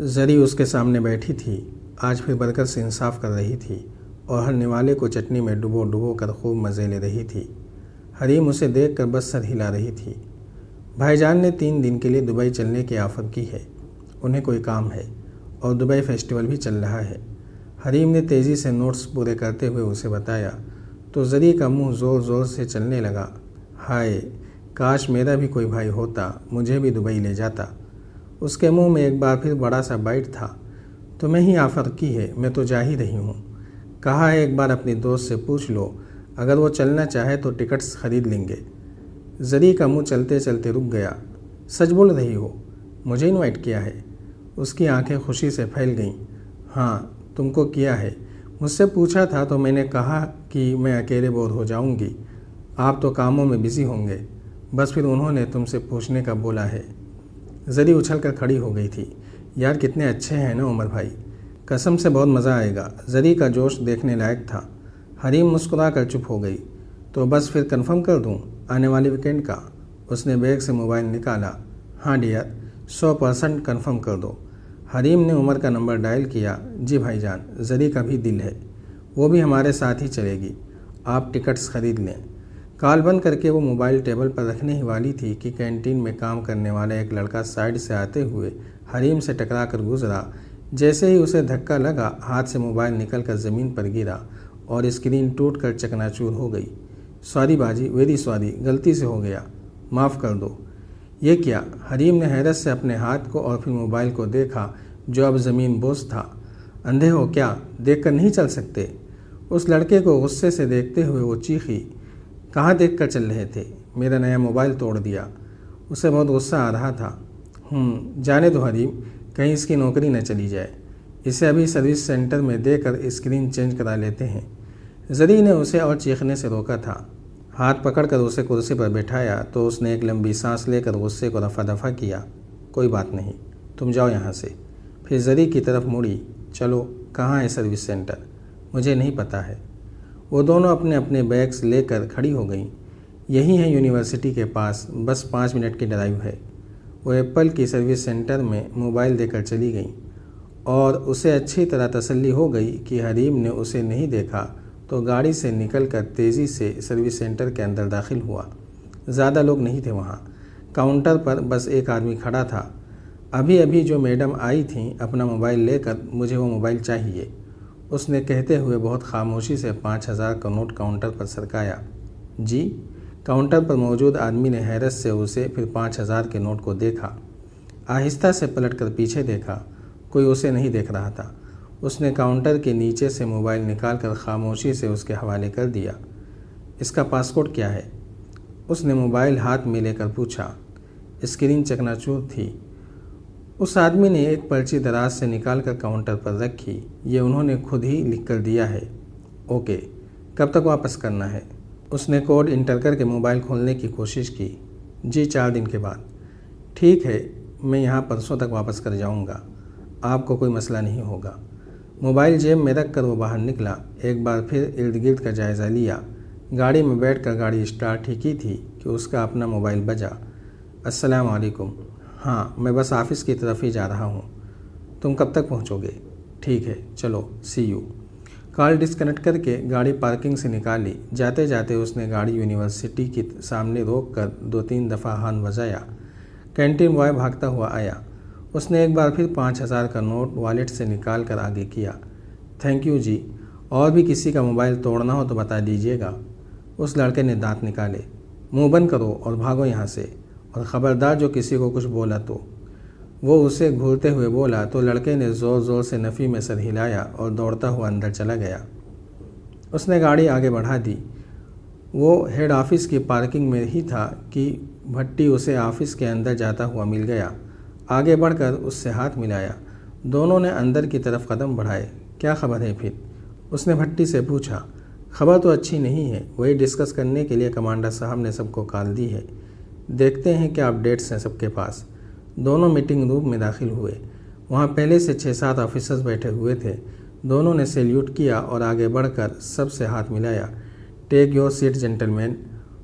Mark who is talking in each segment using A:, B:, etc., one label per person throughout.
A: जरी उसके सामने बैठी थी। आज फिर बरकत से इंसाफ कर रही थी और हर निवाले को चटनी में डुबो डुबो कर खूब मज़े ले रही थी। हरीम उसे देख कर बस सर हिला रही थी। भाईजान ने 3 दिन के लिए दुबई चलने की ऑफ़र की है। उन्हें कोई काम है और दुबई फेस्टिवल भी चल रहा है। हरीम ने तेज़ी से नोट्स पूरे करते हुए उसे बताया तो जरी का मुंह ज़ोर ज़ोर से चलने लगा। हाय, काश मेरा भी कोई भाई होता, मुझे भी दुबई ले जाता। उसके मुंह में एक बार फिर बड़ा सा बाइट था। तुम्हें ही ऑफ़र की है, मैं तो जा ही रही हूँ। कहा है एक बार अपनी दोस्त से पूछ लो, अगर वो चलना चाहे तो टिकट्स खरीद लेंगे। जरी का मुंह चलते चलते रुक गया। सच बोल रही हो? मुझे इनवाइट किया है? उसकी आंखें खुशी से फैल गईं। हाँ, तुमको किया है। मुझसे पूछा था तो मैंने कहा कि मैं अकेले बोर हो जाऊंगी, आप तो कामों में बिज़ी होंगे, बस फिर उन्होंने तुमसे पूछने का बोला है। जरी उछल कर खड़ी हो गई थी। यार कितने अच्छे हैं ना उमर भाई, कसम से बहुत मज़ा आएगा। जरी का जोश देखने लायक था। हरीम मुस्कुरा कर चुप हो गई। तो बस फिर कंफर्म कर दूं आने वाले वीकेंड का? उसने बैग से मोबाइल निकाला। हाँ डियर, 100% कंफर्म कर दो। हरीम ने उमर का नंबर डायल किया। जी भाईजान, जरी का भी दिल है, वो भी हमारे साथ ही चलेगी, आप टिकट्स खरीद लें। कॉल बंद करके वो मोबाइल टेबल पर रखने ही वाली थी कि कैंटीन में काम करने वाला एक लड़का साइड से आते हुए हरीम से टकरा कर गुजरा। जैसे ही उसे धक्का लगा, हाथ से मोबाइल निकल कर ज़मीन पर गिरा और स्क्रीन टूट कर चकनाचूर हो गई। सॉरी बाजी, वेरी सॉरी, गलती से हो गया, माफ़ कर दो। ये क्या? हरीम ने हैरत से अपने हाथ को और फिर मोबाइल को देखा जो अब ज़मीन बोझ था। अंधे हो क्या? देख कर नहीं चल सकते? उस लड़के को गुस्से से देखते हुए वो चीखी। कहाँ देख कर चल रहे थे? मेरा नया मोबाइल तोड़ दिया। उसे बहुत गुस्सा आ रहा था। जाने दो हरीम, कहीं इसकी नौकरी न चली जाए। इसे अभी सर्विस सेंटर में देकर स्क्रीन चेंज करा लेते हैं। जरी ने उसे और चीखने से रोका था। हाथ पकड़कर उसे कुर्सी पर बैठाया तो उसने एक लंबी सांस लेकर गुस्से को रफा दफा किया। कोई बात नहीं, तुम जाओ यहाँ से। फिर जरी की तरफ मुड़ी। चलो, कहाँ है सर्विस सेंटर? मुझे नहीं पता है। वो दोनों अपने अपने बैग्स लेकर खड़ी हो गईं। यही है यूनिवर्सिटी के पास, बस 5 मिनट की ड्राइव है। वो एप्पल की सर्विस सेंटर में मोबाइल देकर चली गई और उसे अच्छी तरह तसल्ली हो गई कि हरीम ने उसे नहीं देखा तो गाड़ी से निकलकर तेज़ी से सर्विस सेंटर के अंदर दाखिल हुआ। ज़्यादा लोग नहीं थे वहाँ। काउंटर पर बस एक आदमी खड़ा था। अभी अभी जो मैडम आई थीं अपना मोबाइल लेकर, मुझे वो मोबाइल चाहिए, उसने कहते हुए बहुत खामोशी से 5000 का नोट काउंटर पर सरकाया। जी? काउंटर पर मौजूद आदमी ने हैरत से उसे फिर 5000 के नोट को देखा। आहिस्ता से पलटकर पीछे देखा, कोई उसे नहीं देख रहा था। उसने काउंटर के नीचे से मोबाइल निकालकर खामोशी से उसके हवाले कर दिया। इसका पासकोड क्या है? उसने मोबाइल हाथ में लेकर पूछा। स्क्रीन चकनाचूर थी। उस आदमी ने एक पर्ची दराज से निकालकर काउंटर पर रखी। ये उन्होंने खुद ही लिख कर दिया है। ओके, कब तक वापस करना है? उसने कोड इंटर करके मोबाइल खोलने की कोशिश की। जी, 4 दिन के बाद। ठीक है, मैं यहाँ परसों तक वापस कर जाऊँगा, आपको कोई मसला नहीं होगा। मोबाइल जेब में रख कर वो बाहर निकला। एक बार फिर इर्द गिर्द का जायज़ा लिया। गाड़ी में बैठकर गाड़ी स्टार्ट ही की थी कि उसका अपना मोबाइल बजा। अस्सलाम वालेकुम। हाँ, मैं बस ऑफ़िस की तरफ ही जा रहा हूँ। तुम कब तक पहुँचोगे? ठीक है, चलो, सी यू। कॉल डिस्कनेक्ट करके गाड़ी पार्किंग से निकाली। जाते जाते उसने गाड़ी यूनिवर्सिटी के सामने रोक कर 2-3 दफ़ा हॉर्न बजाया। कैंटीन बॉय भागता हुआ आया। उसने एक बार फिर 5000 का नोट वॉलेट से निकाल कर आगे किया। थैंक यू जी, और भी किसी का मोबाइल तोड़ना हो तो बता दीजिएगा। उस लड़के ने दांत निकाले। मुंह बंद करो और भागो यहाँ से, और ख़बरदार जो किसी को कुछ बोला तो। वो उसे घूरते हुए बोला तो लड़के ने ज़ोर ज़ोर से नफ़ी में सर हिलाया और दौड़ता हुआ अंदर चला गया। उसने गाड़ी आगे बढ़ा दी। वो हेड ऑफ़िस की पार्किंग में ही था कि भट्टी उसे ऑफ़िस के अंदर जाता हुआ मिल गया। आगे बढ़कर उससे हाथ मिलाया। दोनों ने अंदर की तरफ कदम बढ़ाए। क्या खबर है फिर? उसने भट्टी से पूछा। खबर तो अच्छी नहीं है, वही डिस्कस करने के लिए कमांडर साहब ने सबको कॉल दी है। देखते हैं क्या अपडेट्स हैं सबके पास। दोनों मीटिंग रूम में दाखिल हुए। वहाँ पहले से 6-7 ऑफिसर्स बैठे हुए थे। दोनों ने सैल्यूट किया और आगे बढ़कर सबसे हाथ मिलाया। Take your seat gentleman.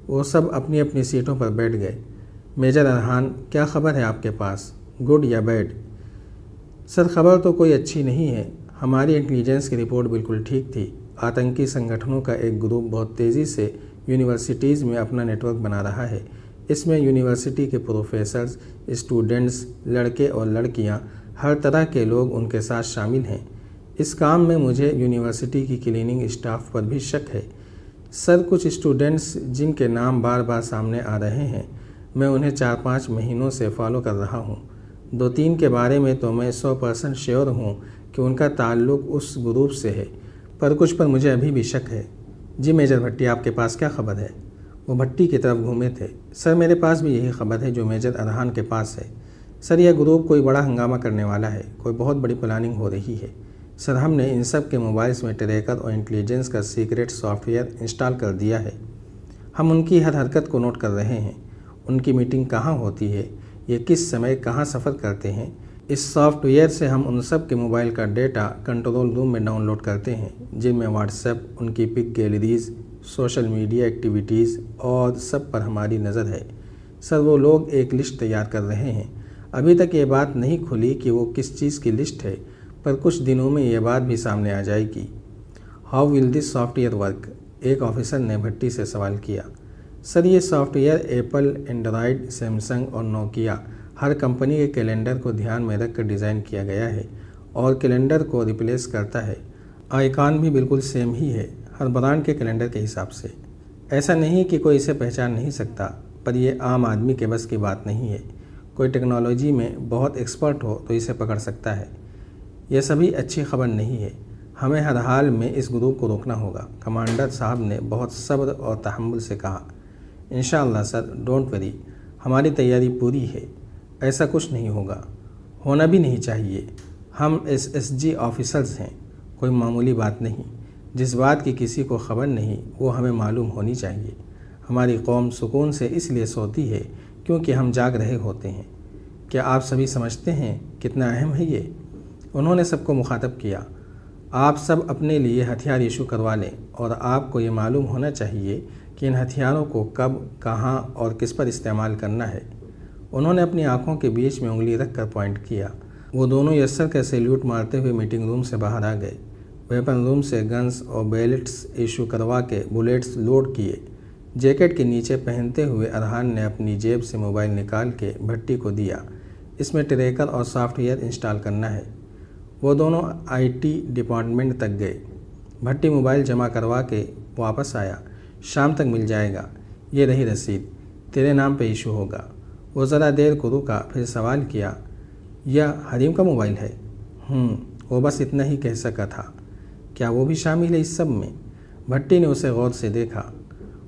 A: वो सब अपनी अपनी सीटों पर बैठ गए। मेजर अरहान, क्या खबर है आपके पास, गुड या बैड? सर खबर तो कोई अच्छी नहीं है। हमारी इंटेलिजेंस की रिपोर्ट बिल्कुल ठीक थी। आतंकी संगठनों का एक ग्रुप बहुत तेज़ी से यूनिवर्सिटीज़ में अपना नेटवर्क बना रहा है। इसमें यूनिवर्सिटी के प्रोफेसर्स, स्टूडेंट्स, लड़के और लड़कियां, हर तरह के लोग उनके साथ शामिल हैं। इस काम में मुझे यूनिवर्सिटी की क्लीनिंग स्टाफ पर भी शक है। सर कुछ स्टूडेंट्स जिनके नाम बार बार सामने आ रहे हैं, मैं उन्हें 4-5 महीनों से फॉलो कर रहा हूँ। 2-3 के बारे में तो मैं 100% श्योर हूँ कि उनका ताल्लुक़ उस ग्रुप से है, पर कुछ पर मुझे अभी भी शक है। जी मेजर भट्टी, आपके पास क्या खबर है? वो भट्टी की तरफ घूमे थे। सर मेरे पास भी यही खबर है जो मेजर अरहान के पास है। सर यह ग्रुप कोई बड़ा हंगामा करने वाला है, कोई बहुत बड़ी प्लानिंग हो रही है। सर हमने इन सब के मोबाइल्स में ट्रैकर और इंटेलिजेंस का सीक्रेट सॉफ्टवेयर इंस्टॉल कर दिया है। हम उनकी हर हरकत को नोट कर रहे हैं। उनकी मीटिंग कहाँ होती है, ये किस समय कहाँ सफ़र करते हैं। इस सॉफ्टवेयर से हम उन सब के मोबाइल का डेटा कंट्रोल रूम में डाउनलोड करते हैं, जिनमें व्हाट्सएप, उनकी pic galleries, social media activities और सब पर हमारी नज़र है। सर वो लोग एक लिस्ट तैयार कर रहे हैं। अभी तक ये बात नहीं खुली कि वो किस चीज़ की लिस्ट है, पर कुछ दिनों में ये बात भी सामने आ जाएगी। How will this software work? एक ऑफिसर ने भट्टी से सवाल किया। सर ये सॉफ्टवेयर एप्पल, एंड्रॉयड, सैमसंग और नोकिया हर कंपनी के कैलेंडर को ध्यान में रखकर डिज़ाइन किया गया है और कैलेंडर को रिप्लेस करता है। आइकॉन भी बिल्कुल सेम ही है, हर ब्रांड के कैलेंडर के हिसाब से। ऐसा नहीं कि कोई इसे पहचान नहीं सकता, पर यह आम आदमी के बस की बात नहीं है। कोई टेक्नोलॉजी में बहुत एक्सपर्ट हो तो इसे पकड़ सकता है। यह सभी अच्छी खबर नहीं है। हमें हर हाल में इस ग्रुप को रोकना होगा, कमांडर साहब ने बहुत सब्र और तहम्मुल से कहा। इंशाअल्लाह सर, डोंट वरी, हमारी तैयारी पूरी है। ऐसा कुछ नहीं होगा, होना भी नहीं चाहिए। हम SSG ऑफिसर्स हैं, कोई मामूली बात नहीं। जिस बात की किसी को खबर नहीं वो हमें मालूम होनी चाहिए। हमारी कौम सुकून से इसलिए सोती है क्योंकि हम जाग रहे होते हैं। क्या आप सभी समझते हैं कितना अहम है ये? उन्होंने सबको मुखातब किया। आप सब अपने लिए हथियार इशू करवा लें और आपको ये मालूम होना चाहिए कि इन हथियारों को कब, कहाँ और किस पर इस्तेमाल करना है। उन्होंने अपनी आंखों के बीच में उंगली रख कर पॉइंट किया। वो दोनों यस्सर का सैल्यूट मारते हुए मीटिंग रूम से बाहर आ गए। वेपन रूम से गन्स और बैलेट्स इशू करवा के बुलेट्स लोड किए। जैकेट के नीचे पहनते हुए अरहान ने अपनी जेब से मोबाइल निकाल के भट्टी को दिया। इसमें ट्रैकर और सॉफ्टवेयर इंस्टॉल करना है। वो दोनों IT डिपार्टमेंट तक गए। भट्टी मोबाइल जमा करवा के वापस आया। शाम तक मिल जाएगा, ये रही रसीद, तेरे नाम पे इशू होगा। वो ज़रा देर को रुका, फिर सवाल किया, यह हरीम का मोबाइल है? वो बस इतना ही कह सका था। क्या वो भी शामिल है इस सब में? भट्टी ने उसे गौर से देखा।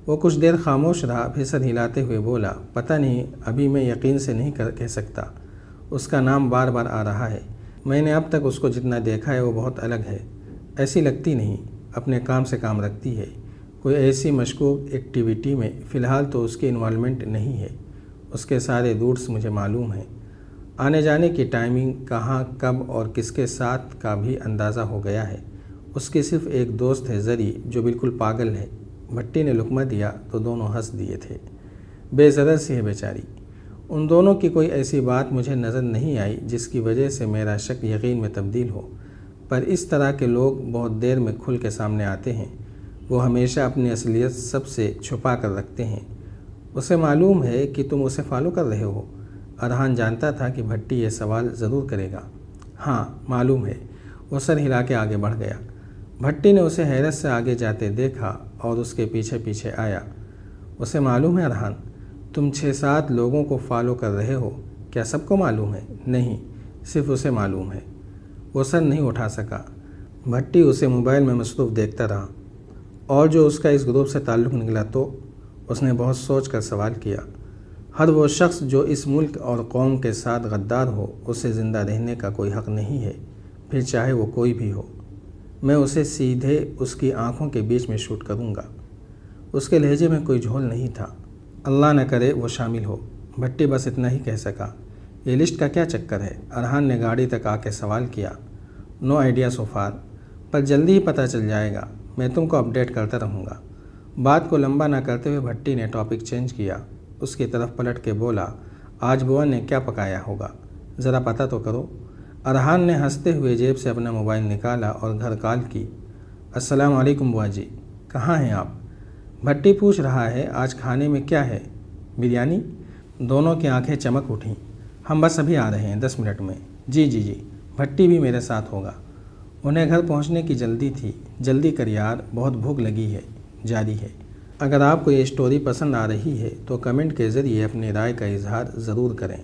A: वो कुछ देर खामोश रहा, फिर सर हिलाते हुए बोला, पता नहीं, अभी मैं यकीन से नहीं कह सकता। उसका नाम बार बार आ रहा है। मैंने अब तक उसको जितना देखा है वो बहुत अलग है। ऐसी लगती नहीं, अपने काम से काम रखती है। कोई ऐसी मशकूक एक्टिविटी में फ़िलहाल तो उसकी इन्वॉल्वमेंट नहीं है। उसके सारे रूट्स मुझे मालूम हैं। आने जाने की टाइमिंग, कहाँ, कब और किसके साथ का भी अंदाज़ा हो गया है। उसकी सिर्फ एक दोस्त है ज़री, जो बिल्कुल पागल है। भट्टी ने लुकमा दिया तो दोनों हंस दिए थे। बेज़रर सी है बेचारी। उन दोनों की कोई ऐसी बात मुझे नज़र नहीं आई जिसकी वजह से मेरा शक यकीन में तब्दील हो, पर इस तरह के लोग बहुत देर में खुल के सामने आते हैं। वो हमेशा अपनी असलियत सबसे छुपा कर रखते हैं। उसे मालूम है कि तुम उसे फॉलो कर रहे हो। अरहान जानता था कि भट्टी ये सवाल ज़रूर करेगा। हाँ मालूम है। वो सर हिला के आगे बढ़ गया। भट्टी ने उसे हैरत से आगे जाते देखा और उसके पीछे पीछे आया। उसे मालूम है अरहान, तुम 6-7 लोगों को फॉलो कर रहे हो। क्या सबको मालूम है? नहीं, सिर्फ उसे मालूम है। वो सर नहीं उठा सका। भट्टी उसे मोबाइल में मसरूफ़ देखता रहा। और जो उसका इस ग्रुप से ताल्लुक़ निकला तो? उसने बहुत सोच कर सवाल किया। हर वो शख्स जो इस मुल्क और कौम के साथ गद्दार हो, उसे ज़िंदा रहने का कोई हक़ नहीं है, फिर चाहे वो कोई भी हो। मैं उसे सीधे उसकी आंखों के बीच में शूट करूँगा। उसके लहजे में कोई झोल नहीं था। अल्लाह न करे वो शामिल हो। भट्टी बस इतना ही कह सका। ये लिस्ट का क्या चक्कर है? अरहान ने गाड़ी तक आके सवाल किया। नो आइडिया सो फार, पर जल्दी ही पता चल जाएगा। मैं तुमको अपडेट करता रहूँगा। बात को लंबा ना करते हुए भट्टी ने टॉपिक चेंज किया। उसकी तरफ पलट के बोला, आज बुआ ने क्या पकाया होगा, ज़रा पता तो करो। अरहान ने हंसते हुए जेब से अपना मोबाइल निकाला और घर कॉल की। अस्सलाम वालेकुम बुआ जी, कहाँ हैं आप? भट्टी पूछ रहा है, आज खाने में क्या है? बिरयानी? दोनों की आंखें चमक उठीं। हम बस अभी आ रहे हैं, 10 मिनट में। जी जी जी, भट्टी भी मेरे साथ होगा। उन्हें घर पहुंचने की जल्दी थी। जल्दी कर यार, बहुत भूख लगी है। जारी है। अगर आपको ये स्टोरी पसंद आ रही है तो कमेंट के ज़रिए अपनी राय का इजहार ज़रूर करें।